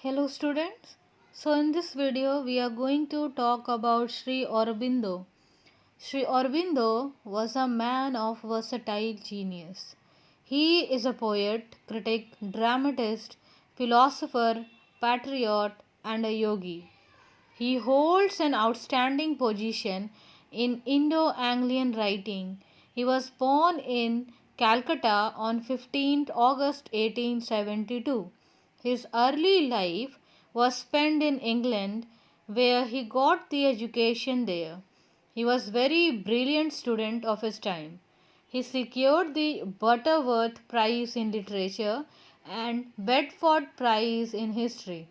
Hello students. So in this video we are going to talk about Sri Aurobindo. Sri Aurobindo was a man of versatile genius. He is a poet, critic, dramatist, philosopher, patriot and a yogi. He holds an outstanding position in Indo-Anglian writing. He was born in Calcutta on 15th August 1872. His early life was spent in England where he got the education there. He was very brilliant student of his time. He secured the Butterworth Prize in Literature and Bedford Prize in History.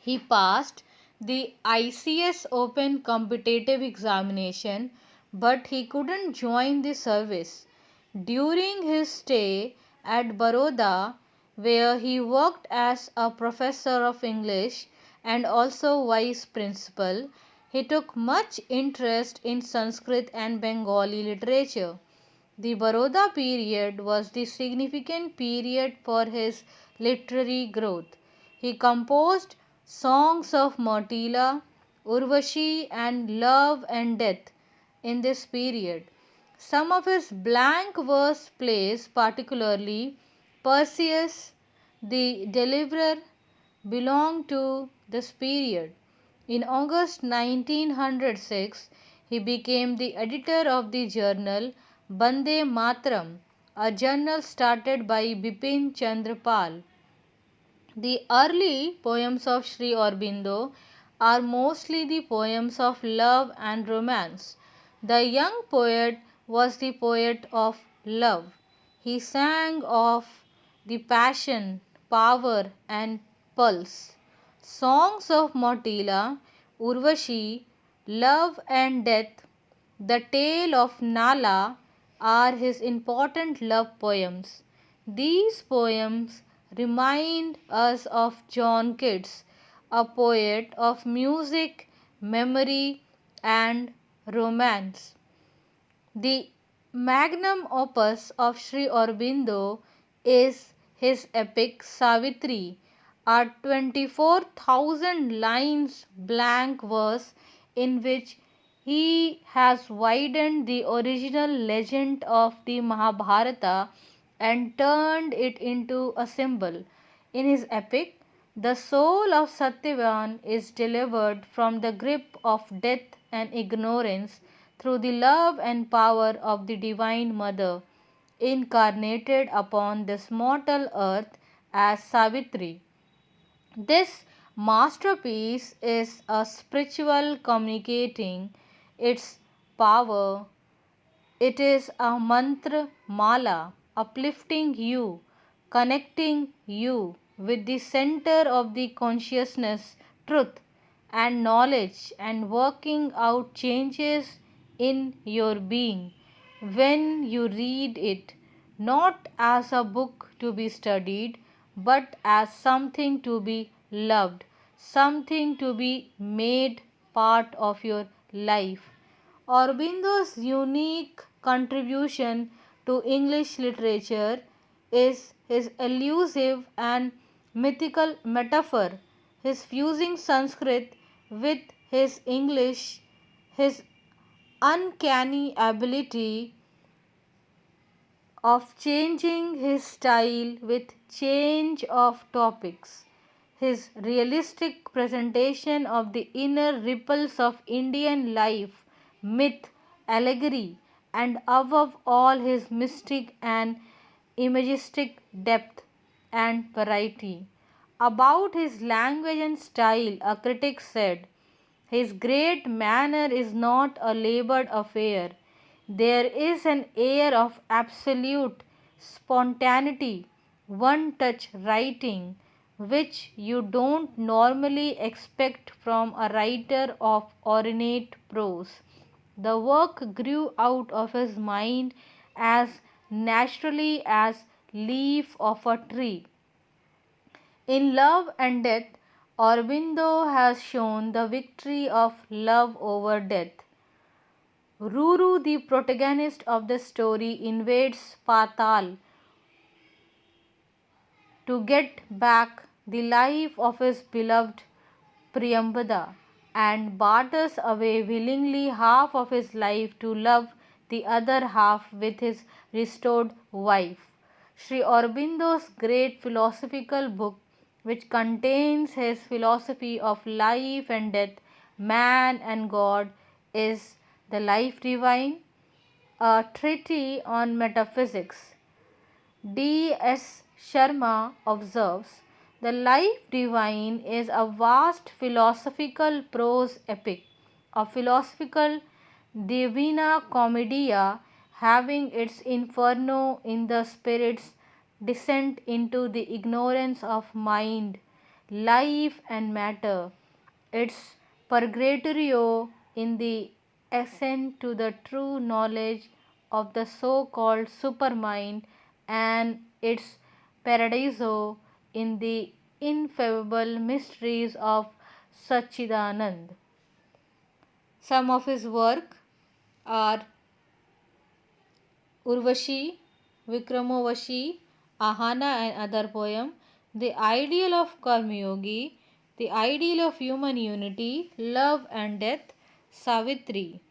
He passed the ICS Open competitive examination, but he couldn't join the service. During his stay at Baroda, where he worked as a professor of English and also vice principal, he took much interest in Sanskrit and Bengali literature. The Baroda period was the significant period for his literary growth. He composed songs of Motila, Urvashi, and Love and Death in this period. Some of his blank verse plays, particularly Perseus the Deliverer, belong to this period. In August 1906, he became the editor of the journal Bande Matram, a journal started by Bipin Chandra Pal. The early poems of Sri Aurobindo are mostly the poems of love and romance. The young poet was the poet of love. He sang of the passion, power, and pulse. Songs of Motila, Urvashi, Love and Death, the Tale of Nala are his important love poems. These poems remind us of John Keats, a poet of music, memory, and romance. The magnum opus of Sri Aurobindo is his epic Savitri, a 24,000 lines blank verse in which he has widened the original legend of the Mahabharata and turned it into a symbol. In his epic, the soul of Satyavan is delivered from the grip of death and ignorance through the love and power of the Divine Mother, incarnated upon this mortal earth as Savitri. This masterpiece is a spiritual communicating its power. It is a mantra mala, uplifting you, connecting you with the center of the consciousness, truth, and knowledge, and working out changes in your being when you read it, not as a book to be studied, but as something to be loved, something to be made part of your life. Aurobindo's unique contribution to English literature is his elusive and mythical metaphor, his fusing Sanskrit with his English, his uncanny ability of changing his style with change of topics, his realistic presentation of the inner ripples of Indian life, myth, allegory, and above all his mystic and imagistic depth and variety. About his language and style, a critic said, his great manner is not a labored affair. There is an air of absolute spontaneity, one touch writing, which you don't normally expect from a writer of ornate prose. The work grew out of his mind as naturally as leaf of a tree. In Love and Death, Aurobindo has shown the victory of love over death. Ruru, the protagonist of the story, invades Patal to get back the life of his beloved Priyambada and barters away willingly half of his life to love the other half with his restored wife. Sri Aurobindo's great philosophical book, which contains his philosophy of life and death, man and God, is The Life Divine, a treatise on metaphysics. D. S. Sharma observes, "The Life Divine is a vast philosophical prose epic, a philosophical Divina Commedia having its inferno in the spirit's descent into the ignorance of mind, life and matter, its purgatorio in the ascent to the true knowledge of the so called supermind, and its paradiso in the ineffable mysteries of Sachidanand." Some of his work are Urvashi, Vikramavashi, Ahana and other poem, The Ideal of Karmayogi, The Ideal of Human Unity, Love and Death, Savitri.